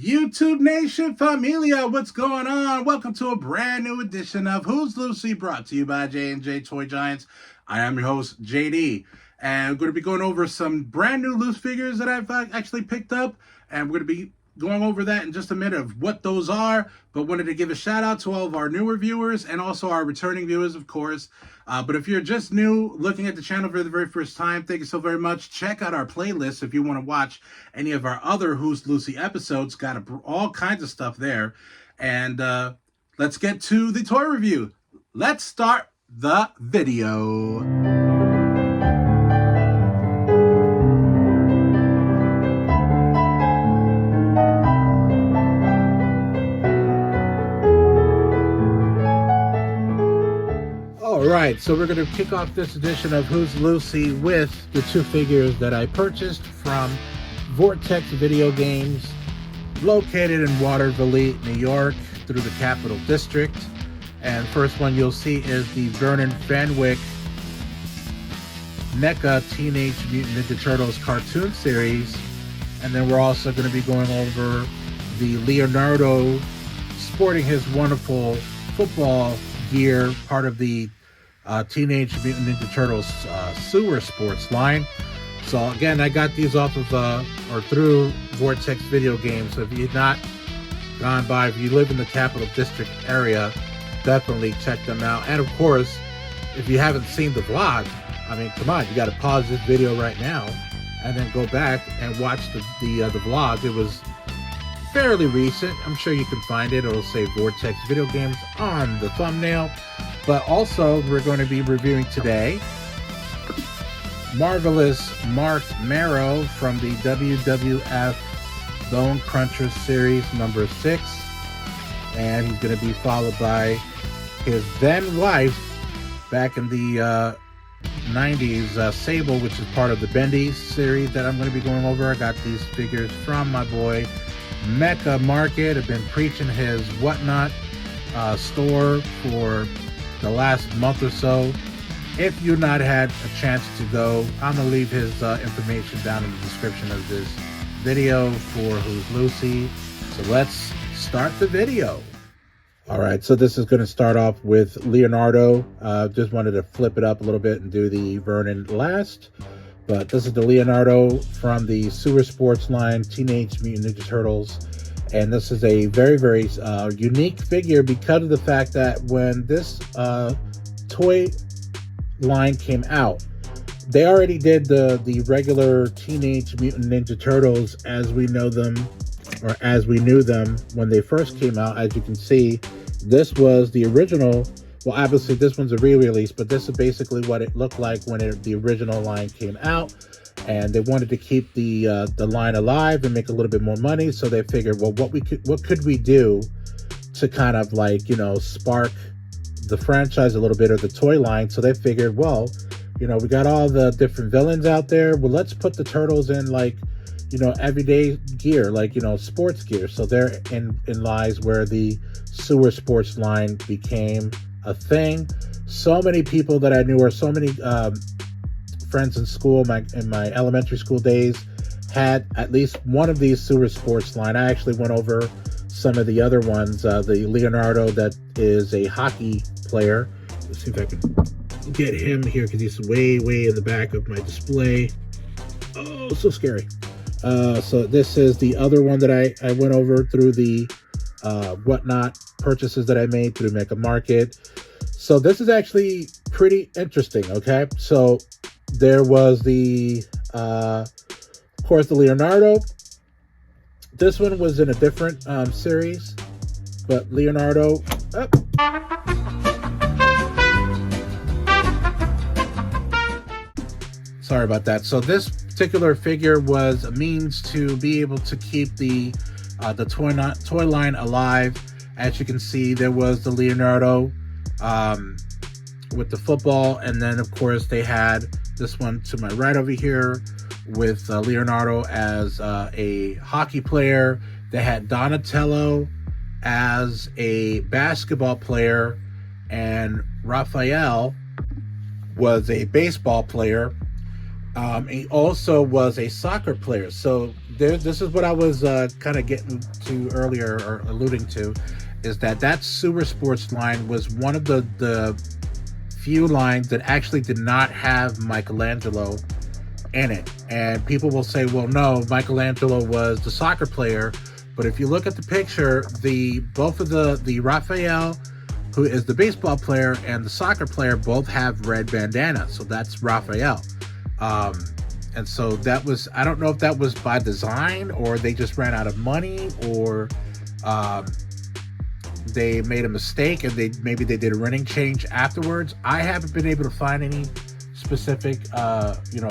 YouTube Nation Familia, what's going on? Welcome to a brand new edition of Who's Lucy, brought to you by J&J Toy Giants. I am your host, JD, and I'm going to be going over some brand new loose figures that I've actually picked up, and we're going to be going over that in just a minute of what those are, but wanted to give a shout out to all of our newer viewers and also our returning viewers, of course. But if you're just new, looking at the channel for the very first time, thank you so very much. Check out our playlist if you want to watch any of our other Who's Lucy episodes. Got all kinds of stuff there. And let's get to the toy review. Let's start the video. Alright, so we're going to kick off this edition of Who's Lucy with the two figures that I purchased from Vortex Video Games, located in Waterville, New York, through the Capital District. And first one you'll see is the Vernon Fenwick NECA Teenage Mutant Ninja Turtles cartoon series. And then we're also going to be going over the Leonardo sporting his wonderful football gear, part of the Teenage Mutant Ninja Turtles sewer sports line. So again, I got these off of or through Vortex Video Games. So if you've not gone by, if you live in the Capital District area, definitely check them out. And of course, if you haven't seen the vlog, I mean, come on, you got to pause this video right now and then go back and watch the vlog. It was fairly recent. I'm sure you can find it. It'll say Vortex Video Games on the thumbnail. But also, we're going to be reviewing today Marvelous Mark Marrow from the WWF Bone Crunchers series number 6. And he's going to be followed by his then wife back in the 90s, Sable, which is part of the Bendy series that I'm going to be going over. I got these figures from my boy NECA Market. I've been preaching his Whatnot store for the last month or so. If you've not had a chance to go, I'm gonna leave his information down in the description of this video for Who's Lucy. So let's start the video. All right, so this is going to start off with Leonardo. Just wanted to flip it up a little bit and do the Vernon last. But this is the Leonardo from the Sewer Sports line, Teenage Mutant Ninja Turtles. And this is a very, very unique figure because of the fact that when this toy line came out, they already did the regular Teenage Mutant Ninja Turtles as we know them, or as we knew them when they first came out. As you can see, this was the original. Well, obviously this one's a re-release, but this is basically what it looked like when the original line came out. And they wanted to keep the line alive and make a little bit more money. So they figured, well, what could we do to kind of like, you know, spark the franchise a little bit, or the toy line? So they figured, well, you know, we got all the different villains out there. Well, let's put the turtles in, like, you know, everyday gear, like, you know, sports gear. So there in lies where the sewer sports line became a thing. So many people that I knew, or so many friends in school, in my elementary school days, had at least one of these sewer sports line. I actually went over some of the other ones. The Leonardo that is a hockey player. Let's see if I can get him here because he's way in the back of my display. Oh, so scary. So this is the other one that I went over through the Whatnot purchases that I made through NECA Market. So this is actually pretty interesting. Okay, so there was the of course the Leonardo. This one was in a different series, but Leonardo sorry about that. So this particular figure was a means to be able to keep the toy line alive. As you can see, there was the Leonardo with the football, and then of course they had this one to my right over here with Leonardo as a hockey player. They had Donatello as a basketball player, and Raphael was a baseball player. He also was a soccer player. So this is what I was kind of getting to earlier or alluding to, is that Super Sports line was one of the few lines that actually did not have Michelangelo in it. And people will say, well, no, Michelangelo was the soccer player. But if you look at the picture, both of the Raphael, who is the baseball player, and the soccer player both have red bandana. So that's Raphael. And so that was, I don't know if that was by design or they just ran out of money, or they made a mistake and maybe they did a running change afterwards. I haven't been able to find any specific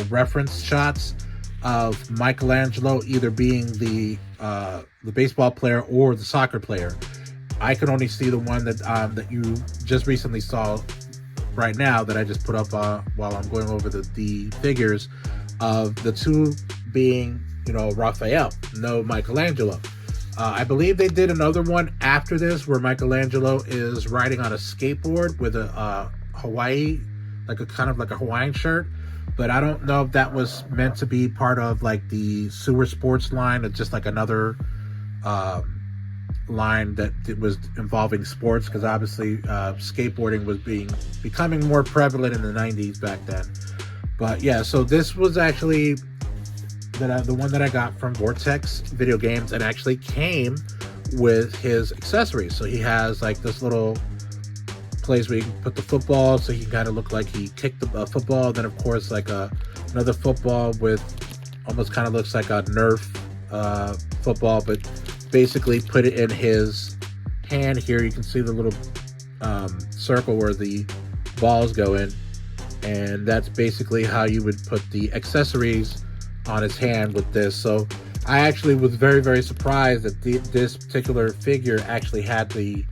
reference shots of Michelangelo either being the baseball player or the soccer player. I can only see the one that you just recently saw right now, that I just put up while I'm going over the figures of the two being, Raphael, no Michelangelo. I believe they did another one after this where Michelangelo is riding on a skateboard with a Hawaii, like a kind of like a Hawaiian shirt. But I don't know if that was meant to be part of like the Sewer Sports line, or just like another line that it was involving sports, because obviously skateboarding was becoming more prevalent in the 90s back then. But yeah, so this was actually the one that I got from Vortex Video Games, and actually came with his accessories. So he has like this little place where you can put the football, so he can kind of look like he kicked the football. Then of course like another football with almost kind of looks like a Nerf football, but basically put it in his hand here. You can see the little circle where the balls go in, and that's basically how you would put the accessories on his hand with this. So I actually was very, very surprised that this particular figure actually had the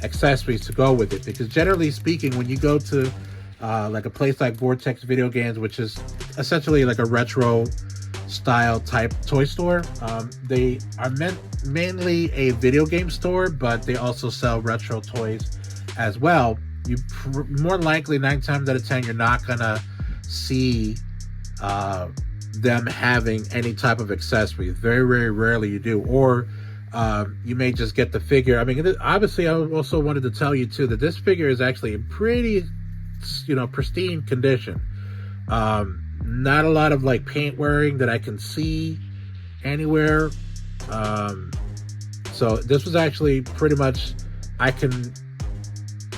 accessories to go with it, because generally speaking, when you go to like a place like Vortex Video Games, which is essentially like a retro style type toy store, they are mainly a video game store, but they also sell retro toys as well. You more likely 9 times out of 10 you're not gonna see them having any type of accessories. Very, very rarely you do, or you may just get the figure. I mean, obviously I also wanted to tell you too that this figure is actually in pretty pristine condition. Not a lot of like paint wearing that I can see anywhere. So this was actually pretty much, I can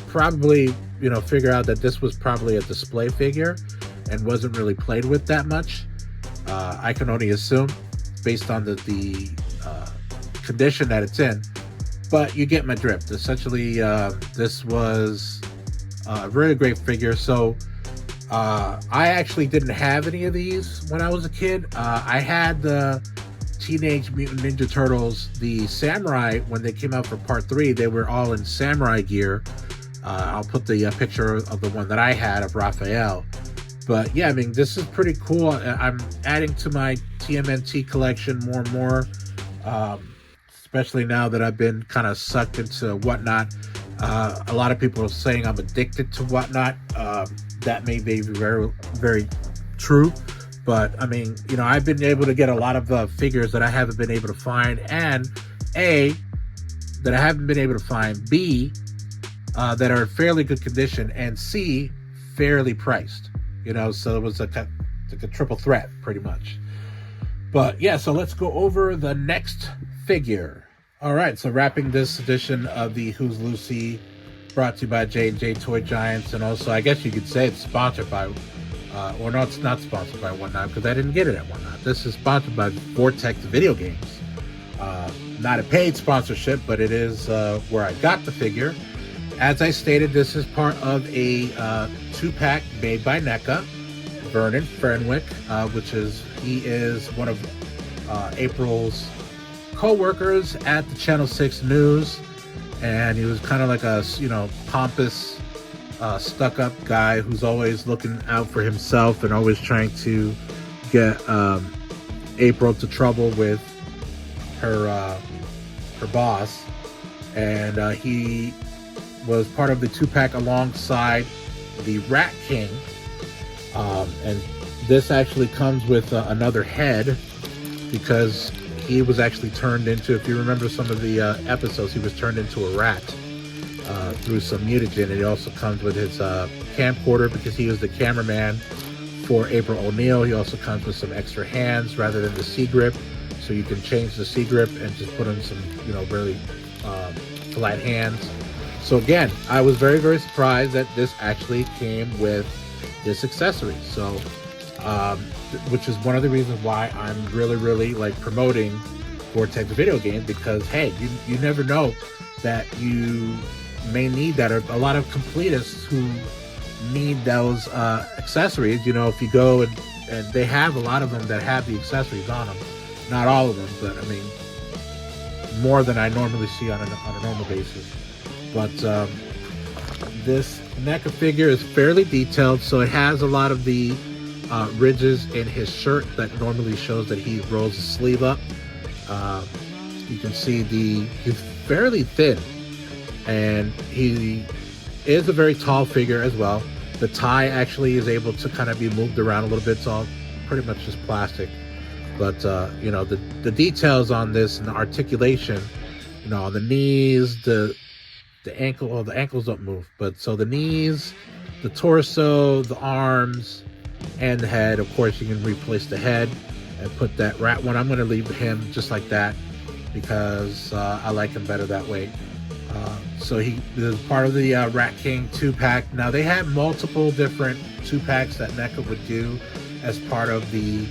probably figure out that this was probably a display figure and wasn't really played with that much. I can only assume based on the condition that it's in, but you get my drift. Essentially, this was a really great figure. So I actually didn't have any of these when I was a kid. I had the Teenage Mutant Ninja Turtles, the Samurai, when they came out for part 3, they were all in samurai gear. I'll put the picture of the one that I had of Raphael. But yeah, I mean, this is pretty cool. I'm adding to my TMNT collection more and more, especially now that I've been kind of sucked into Whatnot. A lot of people are saying I'm addicted to Whatnot. That may be very, very true. But I mean, I've been able to get a lot of figures that I haven't been able to find, and A, that I haven't been able to find, B, that are in fairly good condition, and C, fairly priced. So it was like a triple threat pretty much. But yeah, so let's go over the next figure. All right, so wrapping this edition of the Who's Lucy, brought to you by J&J Toy Giants, and also I guess you could say it's sponsored by, or no, it's not sponsored by Whatnot, because I didn't get it at Whatnot. This is sponsored by Vortex Video Games. Not a paid sponsorship, but it is where I got the figure. As I stated, this is part of a 2-pack made by NECA. Vernon, he is one of April's co-workers at the Channel 6 News, and he was kind of like a pompous, stuck-up guy who's always looking out for himself and always trying to get April to trouble with her boss. And he was part of the 2-pack alongside the Rat King, and this actually comes with another head, because he was actually turned into, if you remember some of the episodes, he was turned into a rat through some mutagen. And he also comes with his camcorder because he was the cameraman for April O'Neil. He also comes with some extra hands rather than the C grip, so you can change the C grip and just put in some, you know, really flat hands. So again, I was very, very surprised that this actually came with this accessory. So, which is one of the reasons why I'm really, really like promoting Vortex video game, because hey, you never know that you may need that, or a lot of completists who need those accessories. You know, if you go and they have a lot of them that have the accessories on them, not all of them, but I mean more than I normally see on a normal basis. But this NECA figure is fairly detailed, so it has a lot of the ridges in his shirt that normally shows that he rolls his sleeve up. You can see he's fairly thin, and he is a very tall figure as well. The tie actually is able to kind of be moved around a little bit. It's all pretty much just plastic, but you know, the details on this and the articulation, you know, on the knees, the ankle, well, the ankles don't move, but so the knees, the torso, the arms, and the head. Of course, you can replace the head and put that rat one. I'm going to leave him just like that because I like him better that way. So he is part of the Rat King 2-pack. Now, they had multiple different 2-packs that NECA would do as part of the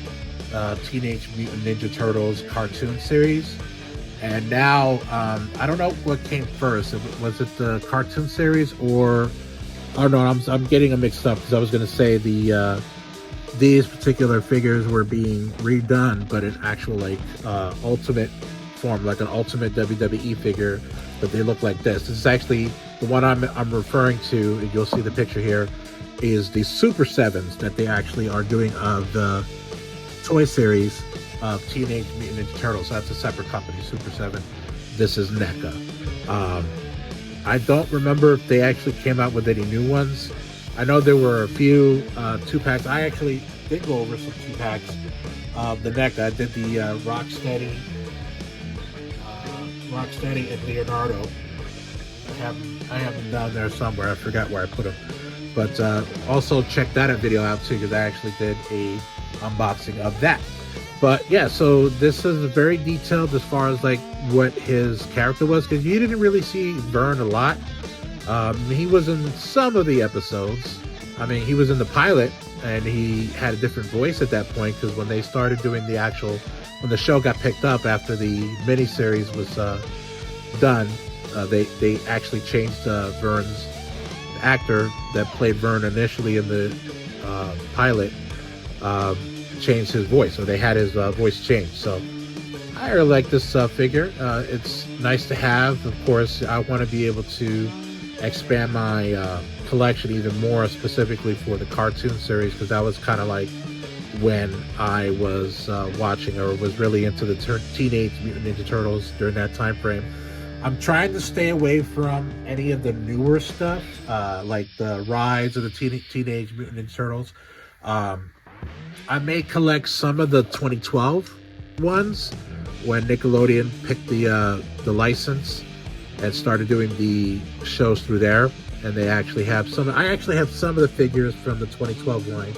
Teenage Mutant Ninja Turtles cartoon series. And now, I don't know what came first. Was it the cartoon series or... Oh, no, I'm getting them mixed up because I was going to say these particular figures were being redone, but in actual, like, ultimate form, like an ultimate WWE figure, but they look like this. This is actually the one I'm referring to, and you'll see the picture here, is the Super 7s that they actually are doing of the toy series of Teenage Mutant Ninja Turtles. So that's a separate company, Super 7. This is NECA. I don't remember if they actually came out with any new ones. I know there were a few 2-packs. I actually did go over some 2-packs of the NECA. I did the Rocksteady and Leonardo. I have them down there somewhere. I forgot where I put them. But also check that video out too, because I actually did a unboxing of that. But yeah, so this is very detailed as far as like what his character was, because you didn't really see Vern a lot. He was in some of the episodes. I mean, he was in the pilot, and he had a different voice at that point, because when they started doing the actual, when the show got picked up after the miniseries was done, they actually changed Vern's actor that played Vern initially in the pilot, changed his voice, or they had his voice changed. So I really like this figure. It's nice to have. Of course, I want to be able to expand my collection even more, specifically for the cartoon series, because that was kind of like when I was watching, or was really into the Teenage Mutant Ninja Turtles during that time frame. I'm trying to stay away from any of the newer stuff, like the Rise of the Teenage Mutant Ninja Turtles. I may collect some of the 2012 ones when Nickelodeon picked the license and started doing the shows through there, and they actually have some. I actually have some of the figures from the 2012 line,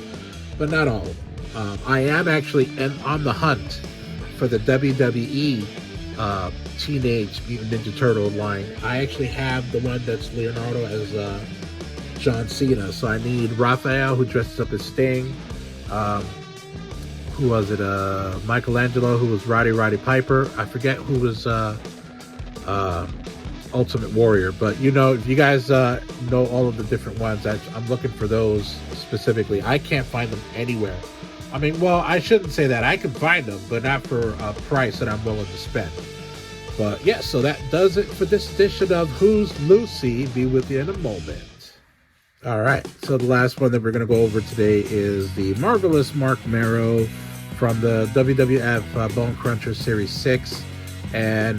but not all. I am actually on the hunt for the WWE Teenage Mutant Ninja Turtle line. I actually have the one that's Leonardo as John Cena, so I need Raphael, who dresses up as Sting. Who was it? Michelangelo, who was Roddy Piper. I forget who was Ultimate Warrior, but you know, if you guys know all of the different ones, I'm looking for those specifically. I can't find them anywhere. I mean, well, I shouldn't say that. I can find them, but not for a price that I'm willing to spend. But yeah, so that does it for this edition of Who's Lucy? Be with you in a moment. All right, so the last one that we're going to go over today is the Marvelous Mark Marrow from the WWF Bone Cruncher Series 6 and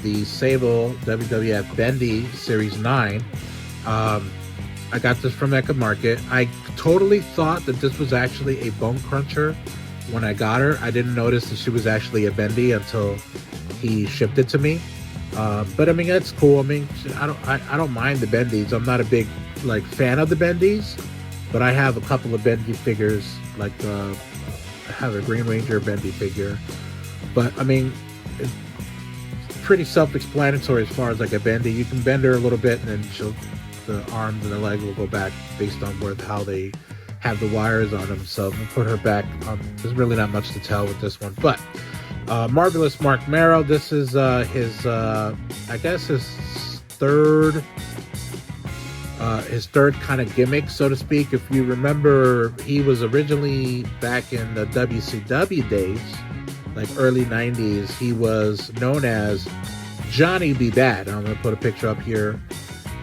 the Sable WWF Bendy Series 9. I got this from NECA Market. I totally thought that this was actually a Bone Cruncher when I got her. I didn't notice that she was actually a bendy until he shipped it to me. But I mean, that's cool. I mean, I don't mind the bendies. I'm not a big like fan of the bendies, but I have a couple of bendy figures. Like I have a Green Ranger bendy figure. But I mean, it's pretty self-explanatory as far as like a bendy. You can bend her a little bit, and then the arms and the leg will go back based on how they have the wires on them. So we'll put her back. There's really not much to tell with this one, but. Marvelous Mark Merrow. This is his I guess his third kind of gimmick, so to speak. If you remember, he was originally back in the WCW days, like early 90s. He was known as Johnny B. Bad. I'm going to put a picture up here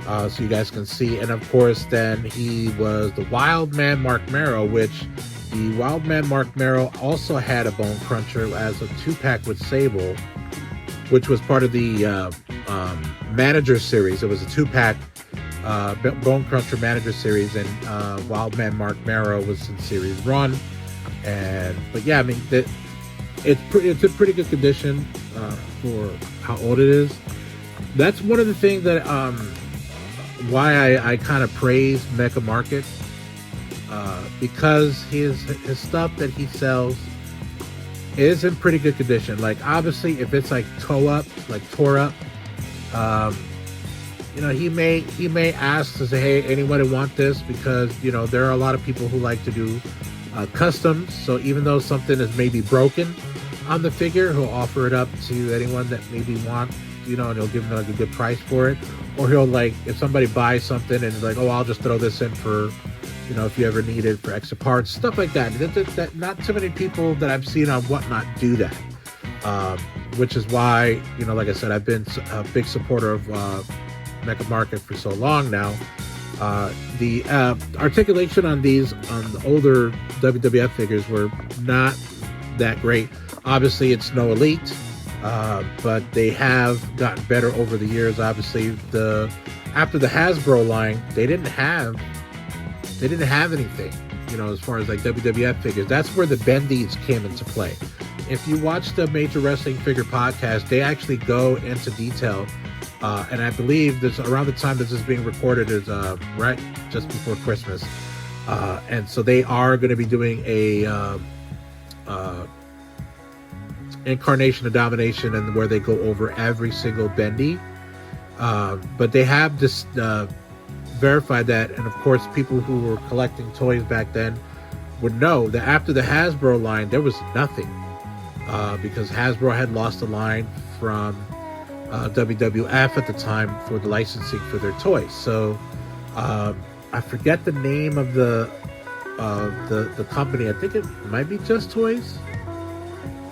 so you guys can see. And of course, then he was the Wild Man Mark Merrow, which the Wild Man Mark Merrow also had a Bone Cruncher as a 2-pack with Sable, which was part of the Manager series. It was a 2-pack Bone Cruncher Manager series, and Wild Man Mark Merrow was in series 1. But yeah, I mean, it's in pretty good condition for how old it is. That's one of the things that why I kind of praise NECA Market. Because his stuff that he sells is in pretty good condition. Like, obviously, if it's like tore up, you know, he may ask to say, hey, anyone want this? Because, you know, there are a lot of people who like to do customs. So even though something is maybe broken on the figure, he'll offer it up to anyone that maybe want, you know, and he'll give them like a good price for it. Or he'll, like, if somebody buys something and is like, oh, I'll just throw this in for, you know, if you ever need it for extra parts, stuff like that. That not too many people that I've seen on Whatnot do that, which is why, you know, like I said, I've been a big supporter of NECA Market for so long now. The articulation on the older WWF figures were not that great. Obviously, it's no elite, but they have gotten better over the years. Obviously, after the Hasbro line, they didn't have anything, you know, as far as like WWF figures. That's where the bendies came into play. If you watch the Major Wrestling Figure podcast, they actually go into detail, and I believe this around the time this is being recorded is right just before Christmas, and so they are going to be doing a Incarnation of Domination, and where they go over every single bendy, but they have this verified that, and of course people who were collecting toys back then would know that after the Hasbro line there was nothing, because Hasbro had lost the line from WWF at the time for the licensing for their toys. So I forget the name of the company. I think it might be Just Toys.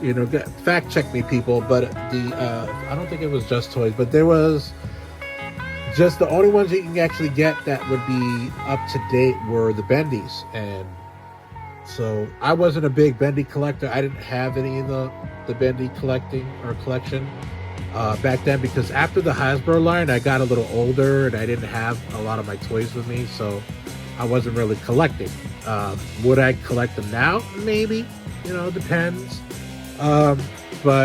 You know, fact check me, people, but I don't think it was Just Toys, but there was just the only ones you can actually get that would be up to date were the bendies. And so I wasn't a big bendy collector. I didn't have any of the bendy collection back then, because after the Hasbro line I got a little older and I didn't have a lot of my toys with me, so I wasn't really collecting. Would I collect them now? Maybe, you know, depends. But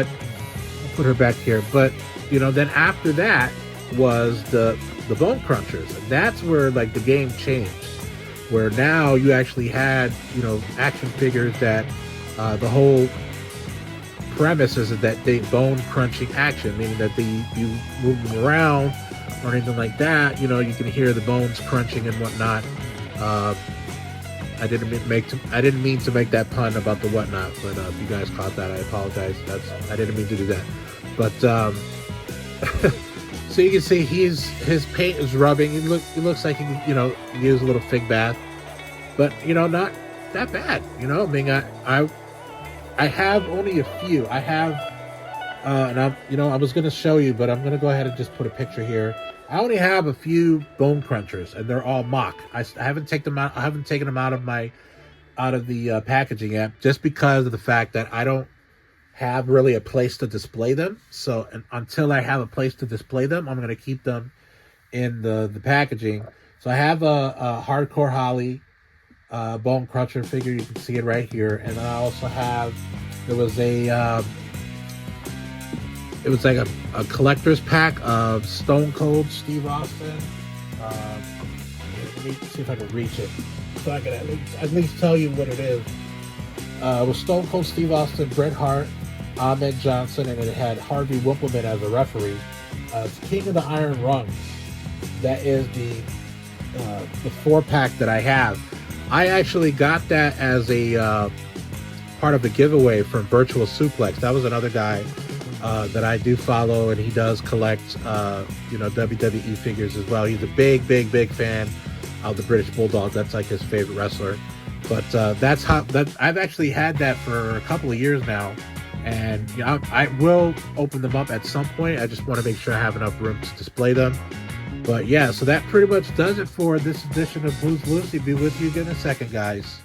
I'll put her back here. But, you know, then after that was the Bone Crunchers, and that's where like the game changed, where now you actually had, you know, action figures that the whole premise is that they bone crunching action, meaning that you move them around or anything like that, you know, you can hear the bones crunching and whatnot. I didn't mean to make that pun about the whatnot, but if you guys caught that, I apologize. I didn't mean to do that. But so you can see his paint is rubbing. It looks like he can, you know, use a little fig bath, but, you know, not that bad. You know, I mean, I have only a few. I have, and I'm, you know, I was going to show you, but I'm going to go ahead and just put a picture here. I only have a few Bone Crunchers, and they're all mock. I haven't taken them out. I haven't taken them out of the packaging yet, just because of the fact that I don't have really a place to display them. So until I have a place to display them, I'm going to keep them in the packaging. So I have a Hardcore Holly, Bone Cruncher figure. You can see it right here. And then I also have, there was it was like a collector's pack of Stone Cold Steve Austin. Let me see if I can reach it, so I can at least tell you what it is. It was Stone Cold Steve Austin, Bret Hart, Ahmed Johnson, and it had Harvey Wippleman as a referee. It's King of the Iron Rungs. That is the 4-pack that I have. I actually got that as a part of the giveaway from Virtual Suplex. That was another guy that I do follow, and he does collect WWE figures as well. He's a big fan of the British Bulldog. That's like his favorite wrestler. But that's how I've actually had that for a couple of years now, and I will open them up at some point. I just want to make sure I have enough room to display them. But yeah, so that pretty much does it for this edition of Blues Lucy. Be with you again in a second, guys.